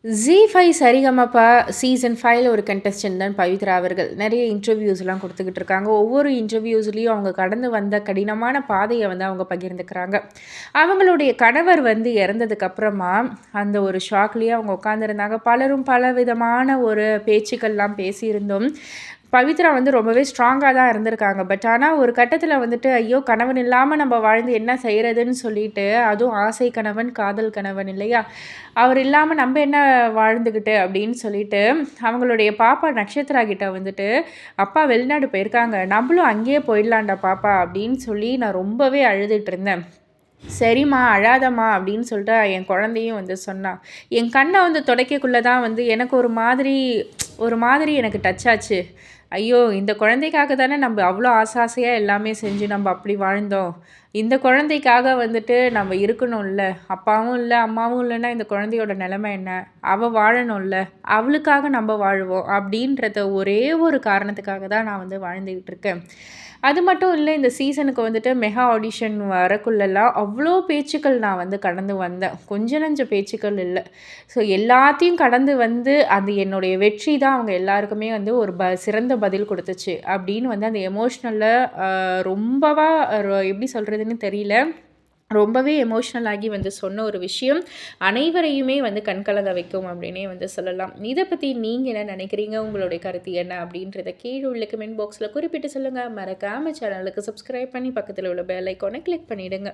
ஜீ5 சரிகமப season 5ல ஒரு contestant தான் பவித்ரா அவர்கள். நெறைய இன்டர்வியூஸ்லாம் குடுத்துக்கிட்டு இருக்காங்க. ஒவ்வொரு இன்டர்வியூஸ்லயும் அவங்க கடந்து வந்த கடினமான பாதைய வந்து அவங்க பகிர்ந்துக்கிறாங்க. அவங்களுடைய கணவர் வந்து இறந்ததுக்கு அப்புறமா, அந்த ஒரு ஷாக்லயே அவங்க உட்கார்ந்திருந்தாங்க. பலரும் பலவிதமான ஒரு பேச்சுக்கள்லாம் பேசியிருந்தும், பவித்ரா வந்து ரொம்பவே ஸ்ட்ராங்கா தான் இருந்திருக்காங்க. பட் ஆனா ஒரு கட்டத்தில வந்துட்டு, ஐயோ! கணவன் இல்லாம நம்ம வாழ்ந்து என்ன செய்றதுன்னு சொல்லிட்டு, அதுவும் ஆசை கணவன், காதல் கணவன் இல்லையா? அவர் இல்லாம நம்ப என்ன வாழ்ந்துகிட்டு அப்படின்னு சொல்லிட்டு, அவங்களுடைய பாப்பா நக்ஷத்ரா கிட்ட வந்துட்டு, "அப்பா வெளிநாடு போயிருக்காங்க. நம்பளும் அங்கேயே போயிடலாம்டா பாப்பா" அப்படின்னு சொல்லி நான் ரொம்பவே அழுதுட்டு இருந்தேன். "சரிம்மா, அழாதம்மா" அப்படின்னு சொல்லிட்டு என் குழந்தையும் வந்து சொன்னா. என் கண்ண வந்து துடைக்கக்குள்ள தான் வந்து எனக்கு ஒரு மாதிரி எனக்கு டச் ஆச்சு. ஐயோ! இந்த குழந்தைக்காக தானே நம்ப அவ்வளோ ஆசையா எல்லாமே செஞ்சு நம்ப அப்படி வாழ்ந்தோம். இந்த குழந்தைக்காக வந்துட்டு நம்ம இருக்கணும்ல. அப்பாவும் இல்ல, அம்மாவும் இல்லன்னா இந்த குழந்தையோட நிலைமை என்ன? அவ வாழணும்ல. அவளுக்காக நம்ப வாழுவோம். அப்படின்றத ஒரே ஒரு காரணத்துக்காக தான் நான் வந்து வாழ்ந்துகிட்டு இருக்கேன். அது மட்டும் இல்ல, இந்த சீசனுக்கு வந்துட்டு மெகா ஆடிஷன் வரக்குள்ளலாம் அவ்ளோ பேச்சுக்கள் நான் வந்து கடந்து வந்தேன். கொஞ்ச நஞ்ச பேச்சுக்கள் இல்ல. ஸோ எல்லாத்தையும் கடந்து வந்து அது என்னுடைய வெற்றி தான் அவங்க எல்லாருக்குமே வந்து ஒரு சிறந்த பதில் குடுத்துச்சு. அப்படின்னு வந்து அந்த எமோஷ்னல்ல அ ரொம்பவா எப்படி சொல்றதுன்னு தெரியல. ரொம்பவே எமோஷனல் ஆகி வந்து சொன்ன ஒரு விஷயம், அனைவரையுமே வந்து கண்கலங்க வைக்கும் அப்படின்னே வந்து சொல்லலாம். இத பத்தி நீங்க என்ன நினைக்கிறீங்க? உங்களுடைய கருத்து என்ன? அப்படின்றத கீழ உள்ள கமெண்ட் பாக்ஸ்ல குறிப்பிட்டு சொல்லுங்க. மறக்காம சேனலுக்கு சப்ஸ்கிரைப் பண்ணி பக்கத்துல உள்ள பெல் ஐகான கிளிக் பண்ணிடுங்க.